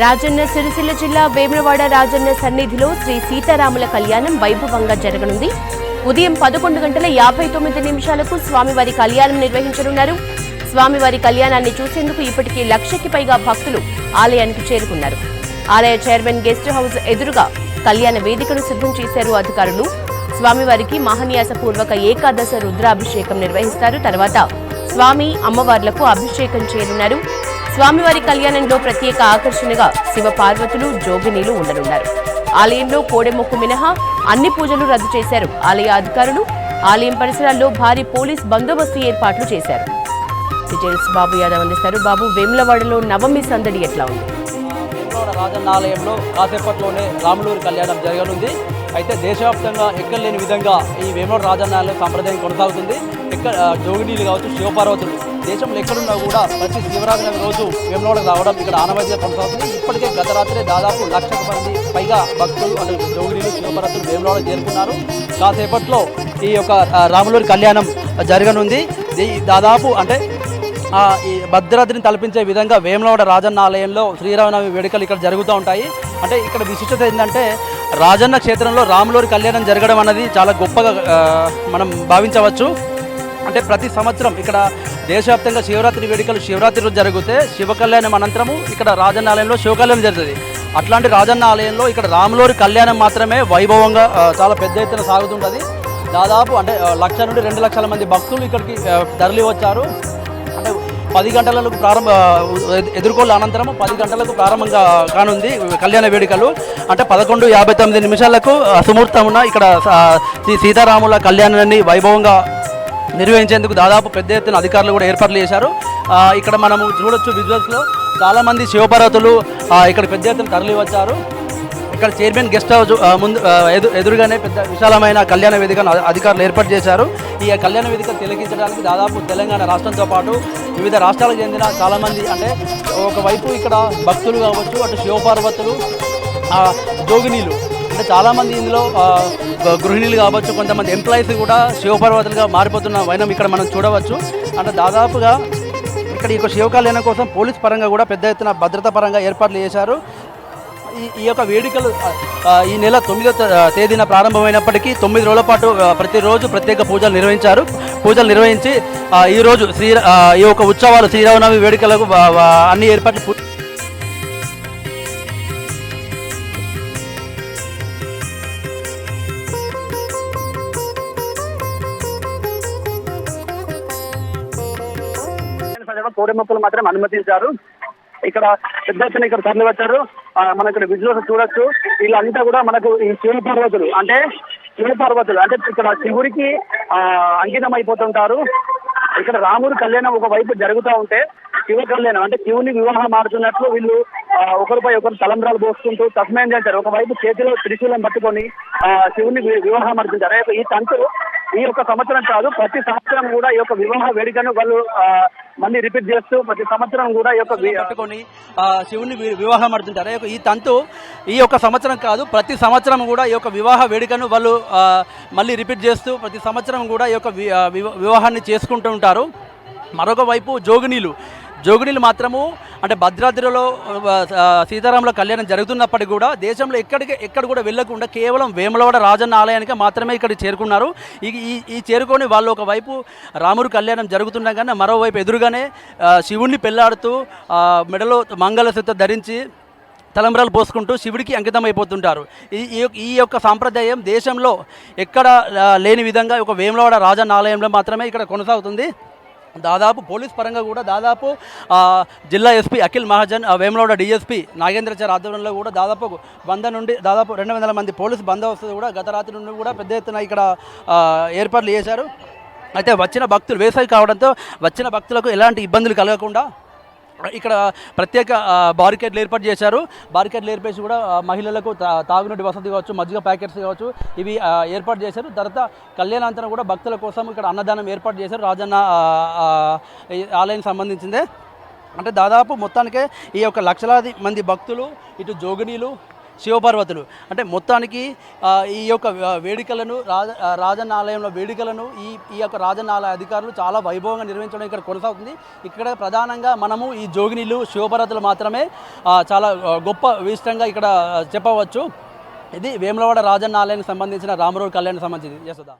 రాజన్న సిరిసిల్ల జిల్లా వేములవాడ రాజన్న సన్నిధిలో శ్రీ సీతారాముల కళ్యాణం వైభవంగా జరగనుంది. ఉదయం 11:59 స్వామివారి కళ్యాణం నిర్వహించనున్నారు. స్వామివారి కళ్యాణాన్ని చూసేందుకు ఇప్పటికీ 1,00,000కి పైగా భక్తులు ఆలయానికి చేరుకున్నారు. ఆలయ చైర్మన్ గెస్ట్ హౌస్ ఎదురుగా కళ్యాణ వేదికను సిద్ధం చేశారు అధికారులు. స్వామివారికి మహాన్యాసపూర్వక ఏకాదశ రుద్రాభిషేకం నిర్వహిస్తారు. తర్వాత స్వామి అమ్మవార్లకు అభిషేకం చేయనున్నారు. స్వామివారి కళ్యాణంలో ప్రత్యేక ఆకర్షణగా శివపార్వతులు జోగినీలు ఉండనున్నారు. ఆలయంలో కోడెమొక్కు మినహా అన్ని పూజలు రద్దు చేశారు ఆలయ అధికారులు. ఆలయం పరిసరాల్లో భారీ పోలీస్ బందోబస్తు ఏర్పాట్లు చేశారు. డీటెయిల్స్ బాబు యాదవ్ అందిస్తారు. బాబు, వేములవాడలో నవమి సందడి ఎట్లా ఉంది? వేములవాడ రాజన్న ఆలయంలో కాసేపట్లోనే రాములూరి కళ్యాణం జరగనుంది. అయితే దేశవ్యాప్తంగా ఎక్కడ లేని విధంగా ఈ వేములవాడ రాజన్న ఆలయం సంప్రదాయం కొనసాగుతుంది. జోగినీలు కావచ్చు, శివపార్వతులు దేశంలో ఎక్కడున్నా కూడా ప్రతి శివరాత్రి రోజు వేములవాడకు రావడం ఇక్కడ ఆనవాయితీగా కొనసాగుతుంది. ఇప్పటికే గత రాత్రి దాదాపు 1,00,000 మంది పైగా భక్తులు అంటే జోగినీలు శివపార్వతులు వేములవాడకు చేరుకున్నారు. కాసేపట్లో ఈ యొక్క రాములూరి కళ్యాణం జరగనుంది. దాదాపు అంటే ఈ భద్రాద్రిని తలపించే విధంగా వేములవాడ రాజన్న ఆలయంలో శ్రీరామనవమి వేడుకలు ఇక్కడ జరుగుతూ ఉంటాయి. అంటే ఇక్కడ విశిష్టత ఏంటంటే రాజన్న క్షేత్రంలో రాములూరి కళ్యాణం జరగడం అన్నది చాలా గొప్పగా మనం భావించవచ్చు. అంటే ప్రతి సంవత్సరం ఇక్కడ దేశవ్యాప్తంగా శివరాత్రి వేడుకలు శివరాత్రి రోజు జరిగితే శివ కళ్యాణం అనంతరము ఇక్కడ రాజన్న ఆలయంలో శివ కళ్యాణం జరుగుతుంది. అట్లాంటి రాజన్న ఆలయంలో ఇక్కడ రాములూరి కళ్యాణం మాత్రమే వైభవంగా చాలా పెద్ద ఎత్తున సాగుతుంటుంది. దాదాపు అంటే 1,00,000 నుండి 2,00,000 మంది భక్తులు ఇక్కడికి తరలి వచ్చారు. అంటే 10 గంటలకు ఎదుర్కోళ్ళ అనంతరం 10 గంటలకు ప్రారంభంగా కానుంది కళ్యాణ వేడుకలు. అంటే 11:59 సుముహూర్తమున ఇక్కడ సీతారాముల కళ్యాణాన్ని వైభవంగా నిర్వహించేందుకు దాదాపు పెద్ద ఎత్తున అధికారులు కూడా ఏర్పాట్లు చేశారు. ఇక్కడ మనము చూడొచ్చు విజువల్స్లో చాలామంది శివపార్వతులు ఇక్కడ పెద్ద ఎత్తున తరలి వచ్చారు. ఇక్కడ చైర్మన్ గెస్ట్ హౌస్ ముందు ఎదురుగానే పెద్ద విశాలమైన కళ్యాణ వేదికను అధికారులు ఏర్పాటు చేశారు. ఈ కళ్యాణ వేదిక తిలకించడానికి దాదాపు తెలంగాణ రాష్ట్రంతో పాటు వివిధ రాష్ట్రాలకు చెందిన చాలామంది అంటే ఒకవైపు ఇక్కడ భక్తులు కావచ్చు, అటు శివపార్వతులు, జోగినీలు అంటే చాలామంది ఇందులో గృహిణీలు కావచ్చు, కొంతమంది ఎంప్లాయీస్ కూడా శివపార్వతులుగా మారిపోతున్న వైనం ఇక్కడ మనం చూడవచ్చు. అంటే దాదాపుగా ఇక్కడ ఈ శివ కళ్యాణం కోసం పోలీస్ పరంగా కూడా పెద్ద ఎత్తున భద్రతా పరంగా ఏర్పాట్లు చేశారు. ఈ యొక్క వేడుకలు ఈ నెల 9వ తేదీన ప్రారంభమైనప్పటికీ 9 రోజుల పాటు ప్రతిరోజు ప్రత్యేక పూజలు నిర్వహించి ఈరోజు ఈ యొక్క ఉత్సవాలు శ్రీరామనవమి వేడుకలకు అన్ని ఏర్పాట్లు కోడెమొక్కలు మాత్రం అనుమతించారు. ఇక్కడ పెద్ద ఎత్తున ఇక్కడ తరలి వచ్చారు. మనం ఇక్కడ విజువల్స్ చూడొచ్చు. వీళ్ళంతా కూడా మనకు ఈ శివపార్వతులు అంటే ఇక్కడ శివుడికి అంకితం అయిపోతుంటారు. ఇక్కడ రాముడి కళ్యాణం ఒకవైపు జరుగుతూ ఉంటే శివ కళ్యాణం అంటే శివుని వివాహం ఆడుతున్నట్లు వీళ్ళు ఒకరిపై ఒకరు తలంబ్రాలు పోసుకుంటూ తస్మయం చేశారు. ఒకవైపు చేతిలో త్రిశూలం పట్టుకొని శివుని వివాహం ఆడుతుంటారు. ఈ తంతు ఈ యొక్క సంవత్సరం కాదు, ప్రతి సంవత్సరం కూడా ఈ యొక్క వివాహ వేడుకను వాళ్ళు మళ్ళీ రిపీట్ చేస్తూ ప్రతి సంవత్సరం కూడా ఈ యొక్క పట్టుకొని శివుని వివాహం ఆడుతుంటారు. ఈ తంతు ఈ యొక్క సంవత్సరం కాదు, ప్రతి సంవత్సరం కూడా ఈ యొక్క వివాహ వేడుకను వాళ్ళు మళ్ళీ రిపీట్ చేస్తూ ప్రతి సంవత్సరం కూడా ఈ యొక్క వివాహాన్ని చేసుకుంటూ ఉంటారు. మరొక వైపు జోగినీలు మాత్రము అంటే భద్రాద్రిలో సీతారాముల కళ్యాణం జరుగుతున్నప్పటికీ కూడా దేశంలో ఎక్కడ కూడా వెళ్ళకుండా కేవలం వేములవాడ రాజన్న ఆలయానికి మాత్రమే ఇక్కడ చేరుకున్నారు. ఈ చేరుకొని వాళ్ళు ఒకవైపు రాముడి కళ్యాణం జరుగుతుండగానే మరోవైపు ఎదురుగానే శివుణ్ణి పెళ్లాడుతూ మెడలో మంగళసూత్రం ధరించి తలంబ్రాలు పోసుకుంటూ శివుడికి అంకితం అయిపోతుంటారు. ఈ యొక్క సాంప్రదాయం దేశంలో ఎక్కడ లేని విధంగా ఒక వేములవాడ రాజన్న ఆలయంలో మాత్రమే ఇక్కడ కొనసాగుతుంది. దాదాపు పోలీస్ పరంగా కూడా దాదాపు జిల్లా ఎస్పీ అఖిల్ మహాజన్, వేములవాడ డిఎస్పీ నాగేంద్రచారి ఆధ్వర్యంలో కూడా దాదాపు 100 నుండి దాదాపు 200 మంది పోలీసు బందోబస్తు కూడా గత రాత్రి నుండి కూడా పెద్ద ఎత్తున ఇక్కడ ఏర్పాట్లు చేశారు. అయితే వచ్చిన భక్తులు వేసవి కావడంతో వచ్చిన భక్తులకు ఎలాంటి ఇబ్బందులు కలగకుండా ఇక్కడ ప్రత్యేక బారికేడ్లు ఏర్పాటు చేశారు. బారికేడ్లు ఏర్పేసి కూడా మహిళలకు తాగునీటి వసతి కావచ్చు, మజ్జిగ ప్యాకెట్స్ కావచ్చు, ఇవి ఏర్పాటు చేశారు. తర్వాత కళ్యాణాంతరం కూడా భక్తుల కోసం ఇక్కడ అన్నదానం ఏర్పాటు చేశారు. రాజన్న ఆలయానికి సంబంధించిందే. అంటే దాదాపు మొత్తానికే ఈ యొక్క 1,00,000 మంది భక్తులు, ఇటు జోగినీలు శివపార్వతులు. అంటే మొత్తానికి ఈ యొక్క వేడుకలను రాజన్న ఆలయంలో వేడుకలను ఈ యొక్క రాజన్న ఆలయ అధికారులు చాలా వైభవంగా నిర్వహించడం ఇక్కడ కొనసాగుతుంది. ఇక్కడ ప్రధానంగా మనము ఈ జోగినీలు శివపార్వతులు మాత్రమే చాలా గొప్ప విశిష్టంగా ఇక్కడ చెప్పవచ్చు. ఇది వేములవాడ రాజన్న ఆలయానికి సంబంధించిన రాములవారి కళ్యాణానికి సంబంధించింది. యశోద.